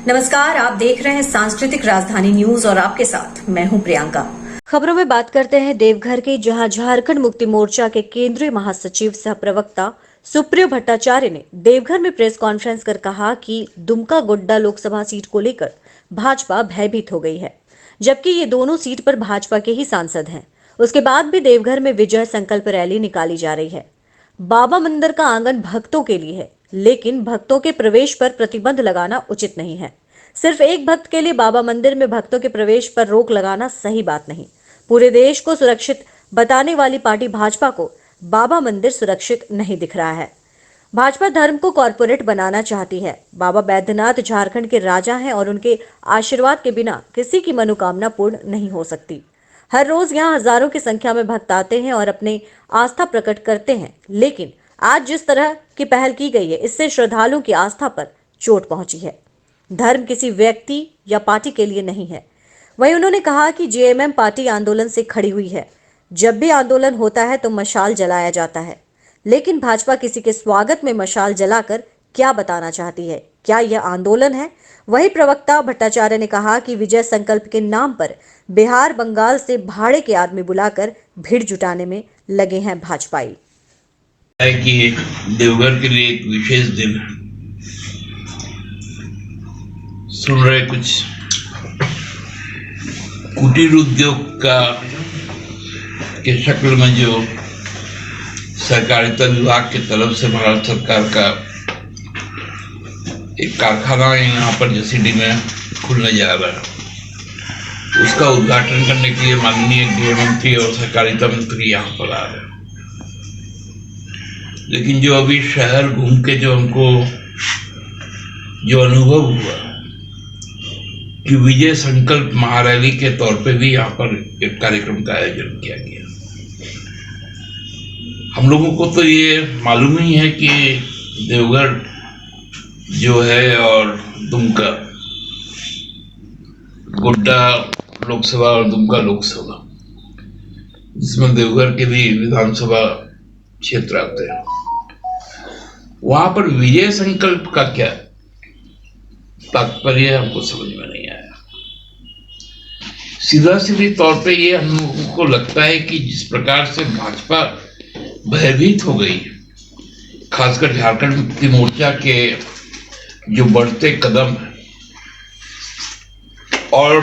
नमस्कार, आप देख रहे हैं सांस्कृतिक राजधानी न्यूज और आपके साथ मैं हूं प्रियंका। खबरों में बात करते हैं देवघर के, जहां झारखंड मुक्ति मोर्चा के केंद्रीय महासचिव सह प्रवक्ता सुप्रियो भट्टाचार्य ने देवघर में प्रेस कॉन्फ्रेंस कर कहा कि दुमका गोड्डा लोकसभा सीट को लेकर भाजपा भयभीत हो गई है, जबकि ये दोनों सीट पर भाजपा के ही सांसद हैं। उसके बाद भी देवघर में विजय संकल्प रैली निकाली जा रही है। बाबा मंदिर का आंगन भक्तों के लिए है, लेकिन भक्तों के प्रवेश पर प्रतिबंध लगाना उचित नहीं है। सिर्फ एक भक्त के लिए बाबा मंदिर में भक्तों के प्रवेश पर रोक लगाना सही बात नहीं। पूरे देश को सुरक्षित बताने वाली पार्टी भाजपा को बाबा मंदिर सुरक्षित नहीं दिख रहा है। भाजपा धर्म को कॉरपोरेट बनाना चाहती है। बाबा बैद्यनाथ झारखंड के राजा हैं और उनके आशीर्वाद के बिना किसी की मनोकामना पूर्ण नहीं हो सकती। हर रोज यहाँ हजारों की संख्या में भक्त आते हैं और अपनी आस्था प्रकट करते हैं, लेकिन आज जिस तरह की पहल की गई है, इससे श्रद्धालुओं की आस्था पर चोट पहुंची है। धर्म किसी व्यक्ति या पार्टी के लिए नहीं है। वहीं उन्होंने कहा कि जेएमएम पार्टी आंदोलन से खड़ी हुई है। जब भी आंदोलन होता है तो मशाल जलाया जाता है, लेकिन भाजपा किसी के स्वागत में मशाल जलाकर क्या बताना चाहती है? क्या यह आंदोलन है? वहीं प्रवक्ता भट्टाचार्य ने कहा कि विजय संकल्प के नाम पर बिहार बंगाल से भाड़े के आदमी बुलाकर भीड़ जुटाने में लगे हैं भाजपाई। कि देवघर के लिए एक विशेष दिन है। सुन रहे कुछ कुटीर उद्योग का के शक्ल में जो सहकारिता विभाग की तरफ से भारत सरकार का एक कारखाना यहाँ पर जसीडीह में खुलने जा रहा है, उसका उद्घाटन करने के लिए माननीय गृह मंत्री और सहकारिता मंत्री यहाँ पर आ रहे हैं। लेकिन जो अभी शहर घूम के जो हमको जो अनुभव हुआ कि विजय संकल्प महारैली के तौर पे भी यहाँ पर एक कार्यक्रम का आयोजन किया गया। हम लोगों को तो ये मालूम ही है कि देवघर जो है और दुमका गोड्डा लोकसभा और दुमका लोकसभा, जिसमें देवघर के भी विधानसभा क्षेत्र आते हैं, वहां पर विजय संकल्प का क्या तात्पर्य हमको समझ में नहीं आया। सीधा सीधी तौर पे ये हम लोगों को लगता है कि जिस प्रकार से भाजपा भयभीत हो गई, खासकर झारखंड मुक्ति मोर्चा के जो बढ़ते कदम है, और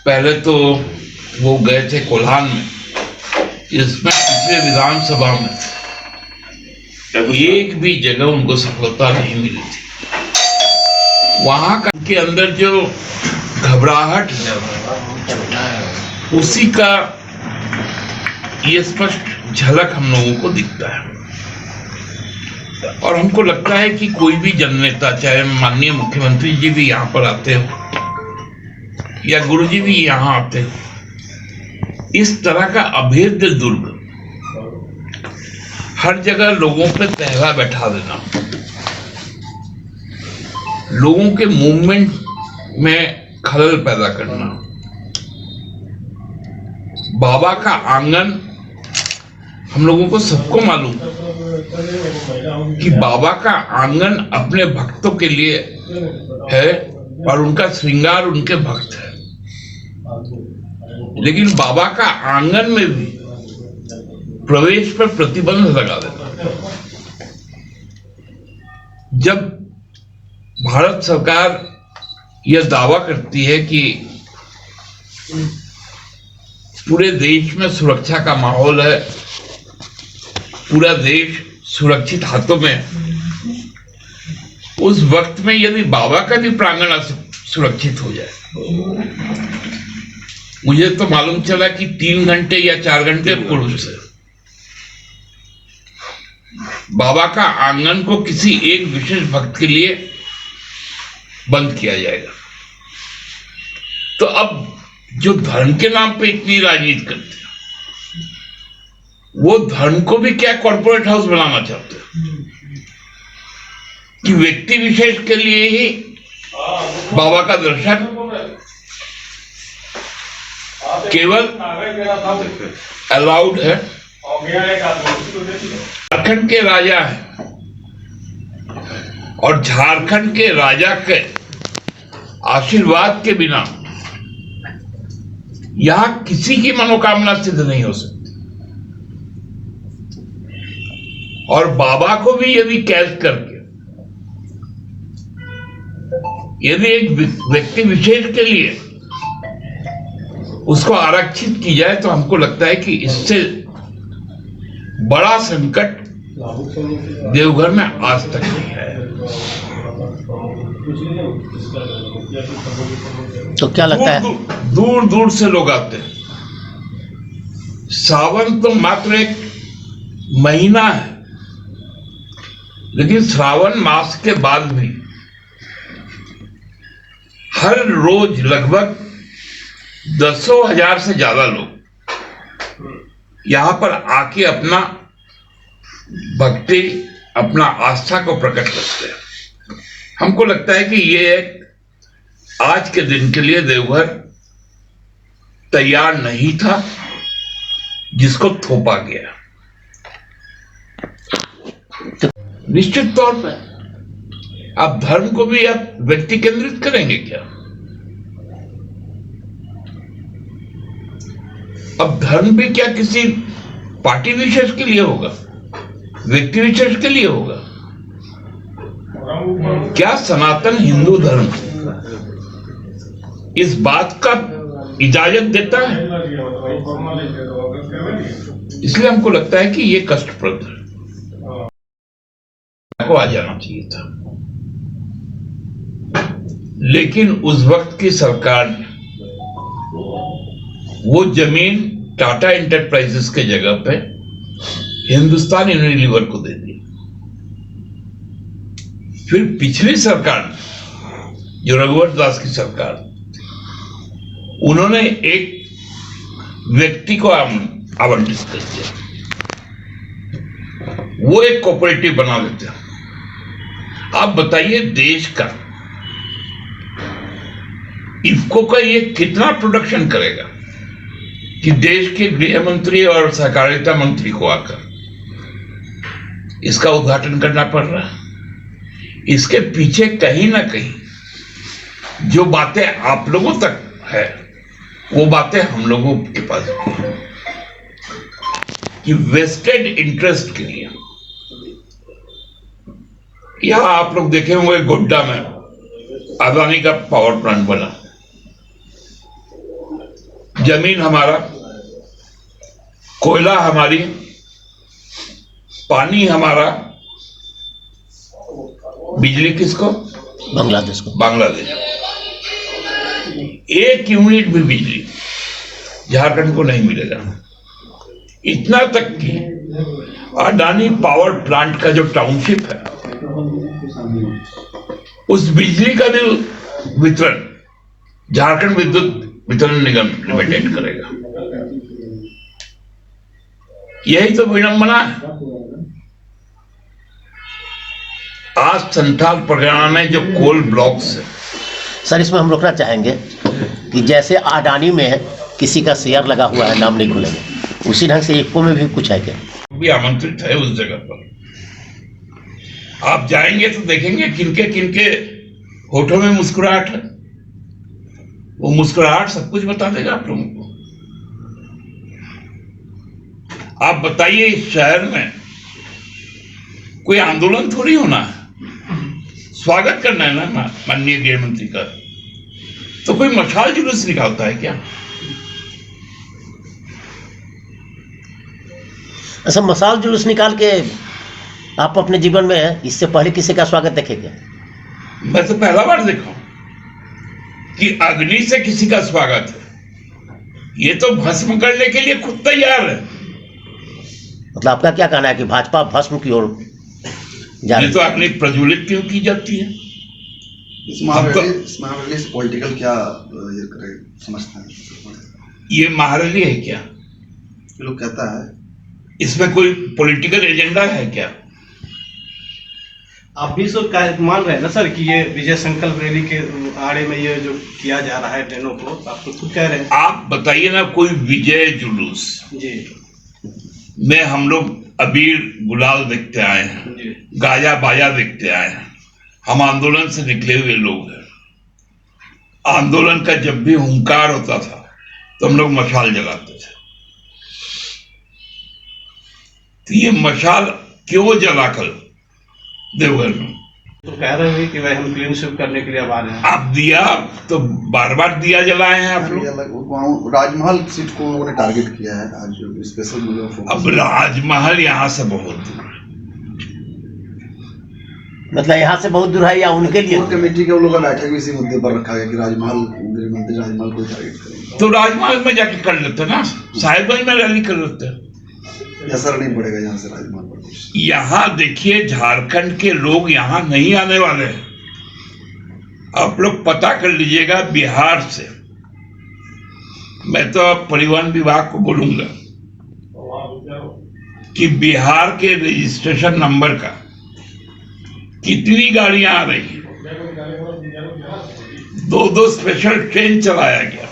पहले तो वो गए थे कोल्हान में, इसमें पिछले विधानसभा में एक भी जगह उनको सफलता नहीं मिली थी। वहां का के अंदर जो घबराहट है, उसी का ये स्पष्ट झलक हम लोगों को दिखता है। और हमको लगता है कि कोई भी जननेता, चाहे माननीय मुख्यमंत्री जी भी यहाँ पर आते हो या गुरु जी भी यहाँ आते हो, इस तरह का अभेद्य दुर्ग हर जगह लोगों पे पहरा बैठा देना, लोगों के मूवमेंट में खलल पैदा करना। बाबा का आंगन, हम लोगों को सबको मालूम कि बाबा का आंगन अपने भक्तों के लिए है और उनका श्रृंगार उनके भक्त है। लेकिन बाबा का आंगन में भी प्रवेश पर प्रतिबंध लगा देता। जब भारत सरकार यह दावा करती है कि पूरे देश में सुरक्षा का माहौल है, पूरा देश सुरक्षित हाथों में, उस वक्त में यदि बाबा का भी प्रांगण सुरक्षित हो जाए, मुझे तो मालूम चला कि 3 घंटे या 4 घंटे पूर्व से बाबा का आंगन को किसी एक विशेष भक्त के लिए बंद किया जाएगा। तो अब जो धर्म के नाम पे इतनी राजनीति करते हैं, वो धर्म को भी क्या कॉर्पोरेट हाउस बनाना चाहते हैं कि व्यक्ति विशेष के लिए ही बाबा का दर्शन केवल अलाउड है। झारखंड के राजा है और झारखंड के राजा के आशीर्वाद के बिना यहां किसी की मनोकामना सिद्ध नहीं हो सकती। और बाबा को भी यदि कैद करके यदि एक व्यक्ति विशेष के लिए उसको आरक्षित की जाए तो हमको लगता है कि इससे बड़ा संकट देवघर में आज तक नहीं है। तो क्या लगता है? दूर दूर से लोग आते हैं। सावन तो मात्र एक महीना है, लेकिन श्रावण मास के बाद भी हर रोज लगभग दसों हजार से ज्यादा लोग यहां पर आके अपना भक्ति, अपना आस्था को प्रकट करते हैं। हमको लगता है कि ये एक आज के दिन के लिए देवघर तैयार नहीं था, जिसको थोपा गया। निश्चित तौर पर आप धर्म को भी आप व्यक्ति केंद्रित करेंगे क्या? अब धर्म भी क्या किसी पार्टी विशेष के लिए होगा, व्यक्ति विशेष के लिए होगा? क्या सनातन हिंदू धर्म इस बात का इजाजत देता है? इसलिए हमको लगता है कि ये कष्टप्रद को आ जाना चाहिए था, लेकिन उस वक्त की सरकार ने वो जमीन टाटा एंटरप्राइजेस के जगह पे हिंदुस्तान यूनिलीवर को दे दी। फिर पिछली सरकार ने, जो रघुवर दास की सरकार, उन्होंने एक व्यक्ति को आवंटित कर दिया, वो एक कोऑपरेटिव बना देते हैं। आप बताइए देश का इफ्को का ये कितना प्रोडक्शन करेगा कि देश के गृह मंत्री और सहकारिता मंत्री को आकर इसका उद्घाटन करना पड़ रहा है। इसके पीछे कहीं ना कहीं जो बातें आप लोगों तक है, वो बातें हम लोगों के पास है कि वेस्टेड इंटरेस्ट के लिए। यहां आप लोग देखे होंगे गोड्डा में अदानी का पावर प्लांट बना, जमीन हमारा, कोयला हमारी, पानी हमारा, बिजली किसको? बांग्लादेश को। बांग्लादेश। एक यूनिट भी बिजली झारखंड को नहीं मिलेगा। इतना तक कि अडानी पावर प्लांट का जो टाउनशिप है, उस बिजली का भी वितरण झारखंड विद्युत वितरण निगम लिमिटेड करेगा। यही तो विडंबना है। आज संथाल परगना में जो कोल ब्लॉक्स है, सर इसमें हम रोकना चाहेंगे कि जैसे अडानी में किसी का शेयर लगा हुआ है, नाम नहीं खुलेंगे, उसी ढंग से इफ्को में भी कुछ है क्या? भी आमंत्रित है उस जगह पर। आप जाएंगे तो देखेंगे किनके किनके होठों में मुस्कुराहट है। वो मुस्कुराहट सब कुछ बता देगा आप लोगों को। आप बताइए, इस शहर में कोई आंदोलन थोड़ी होना है, स्वागत करना है ना माननीय गृह मंत्री का, तो कोई मशाल जुलूस निकालता है क्या? अच्छा, मशाल जुलूस निकाल के आप अपने जीवन में इससे पहले किसी का स्वागत देखेंगे? मैं तो पहला बार देखा कि अग्नि से किसी का स्वागत है। ये तो भस्म करने के लिए खुद तैयार है। मतलब आपका क्या कहना है कि भाजपा भस्म की ओर जा रही ये तो अग्नि प्रज्वलित क्यों की जाती है? इस महारैली से पॉलिटिकल क्या ये करे समझते हैं? ये महारैली है क्या? लोग कहता है इसमें कोई पॉलिटिकल एजेंडा है क्या? आप भी सो मान रहे हैं ना सर कि ये विजय संकल्प रैली के आड़े में ये जो किया जा रहा है ट्रेनों को, आप तो खुद कह रहे हैं। आप बताइए ना, कोई विजय जुलूस जी में हम लोग अबीर गुलाल देखते आए हैं, जी गाजा बाजा देखते आए हैं, हम आंदोलन से निकले हुए लोग हैं। आंदोलन का जब भी हुंकार होता था तो हम लोग मशाल जलाते थे। तो ये मशाल क्यों जलाकर देवघर में? तो कह रहे हैं कि भाई हम क्लीन स्वीप करने के लिए अब आ रहे हैं। आप दिया तो बार बार दिया जलाए हैं आप लोग। वहाँ राजमहल सीट को उन्होंने टारगेट किया है आज स्पेशल मुझे अब राजमहल यहाँ से बहुत दूर है। मतलब यहाँ से बहुत दूर है या उनके लिए? कोर कमेटी के लोगों का बैठक भी इसी मुद्दे पर रखा गया कि राजमहल गृह मंत्री राजमहल को टारगेट करेंगे। तो राजमहल में जाके कर लेते ना, साहिबगंज में रैली कर लेते। असर नहीं पड़ेगा यहाँ से राजमहल पर कुछ। यहाँ देखिए झारखंड के लोग यहाँ नहीं आने वाले हैं। आप लोग पता कर लीजिएगा बिहार से। मैं तो परिवहन विभाग को बोलूंगा कि बिहार के रजिस्ट्रेशन नंबर का कितनी गाड़ियां आ रही हैं। 2-2 स्पेशल ट्रेन चलाया गया।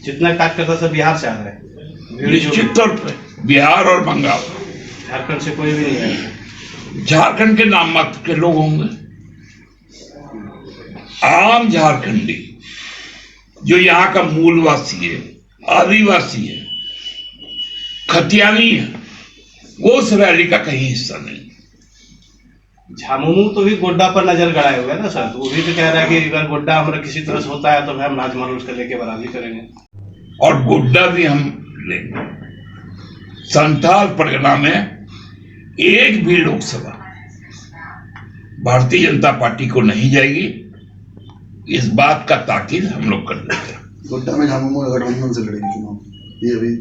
जितना कार्यकर्ता सब बिहार से आ रहे हैं, निश्चित तौर पर बिहार और बंगाल, झारखंड से कोई भी नहीं है। झारखंड के नाम मात्र के लोग होंगे। आम झारखंडी जो यहाँ का मूलवासी है, आदिवासी है, खतियानी है, वो उस रैली का कहीं हिस्सा नहीं। झामुमो तो भी गोड्डा पर नजर गड़ाए हुए है ना सर, तो वो भी तो कह रहा है कि अगर गोड्डा हमारा किसी तरह से होता है तो हम राजमहल उसका लेके बराबरी करेंगे। और गोड्डा भी हम लेंगे। संथाल परगना में एक भी लोकसभा भारतीय जनता पार्टी को नहीं जाएगी, इस बात का ताकीद हम लोग कर देते हैं। गोड्डा में झामुमो गठबंधन से लड़ेगी चुनाव, ये अभी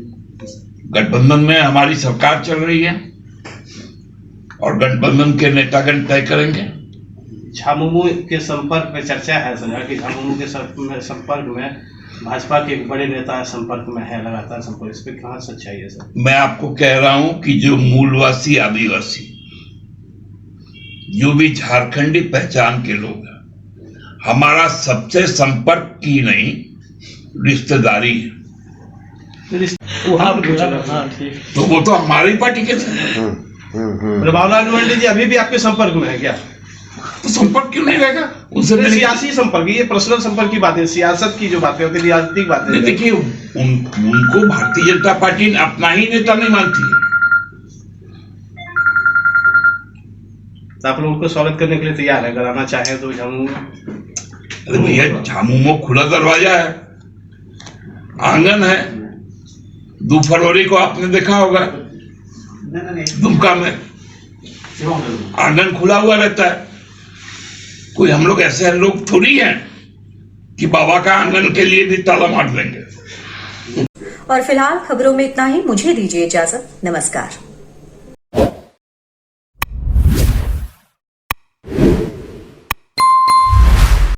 गठबंधन में हमारी सरकार चल रही है और गठबंधन के नेतागण तय करेंगे। झामुमो के संपर्क में चर्चा है सर कि झामुमो के संपर्क में भाजपा के एक बड़े नेता संपर्क में है, लगातार संपर्क। इस पर कहाँ सच्चाई है सर? मैं आपको कह रहा हूं कि जो मूलवासी आदिवासी, जो भी झारखंडी पहचान के लोग हैं, हमारा सबसे संपर्क की नहीं रिश्तेदारी है। तो वो तो हमारी पार्टी के थे। बाबूलाल मंडी जी अभी भी आपके संपर्क में है क्या? तो संपर्क क्यों नहीं रहेगा उनसे? सियासी संपर्क, ये पर्सनल संपर्क की बात है, सियासत की जो बातें होती है, राजनीतिक बातें। देखिए उनको भारतीय जनता पार्टी अपना ही नेता नहीं मानती है। तो आप लोगों को स्वागत करने के लिए तैयार है, अगर आना चाहे तो झामुमो। अरे भैया झामुमो खुला दरवाजा है, आंगन है। 2 फरवरी को आपने देखा होगा दुमका में आंगन खुला हुआ रहता है। कोई हम लोग ऐसे लोग थोड़ी हैं कि बाबा का आंगन के लिए भी ताला मार देंगे। और फिलहाल खबरों में इतना ही। मुझे दीजिए इजाजत। नमस्कार।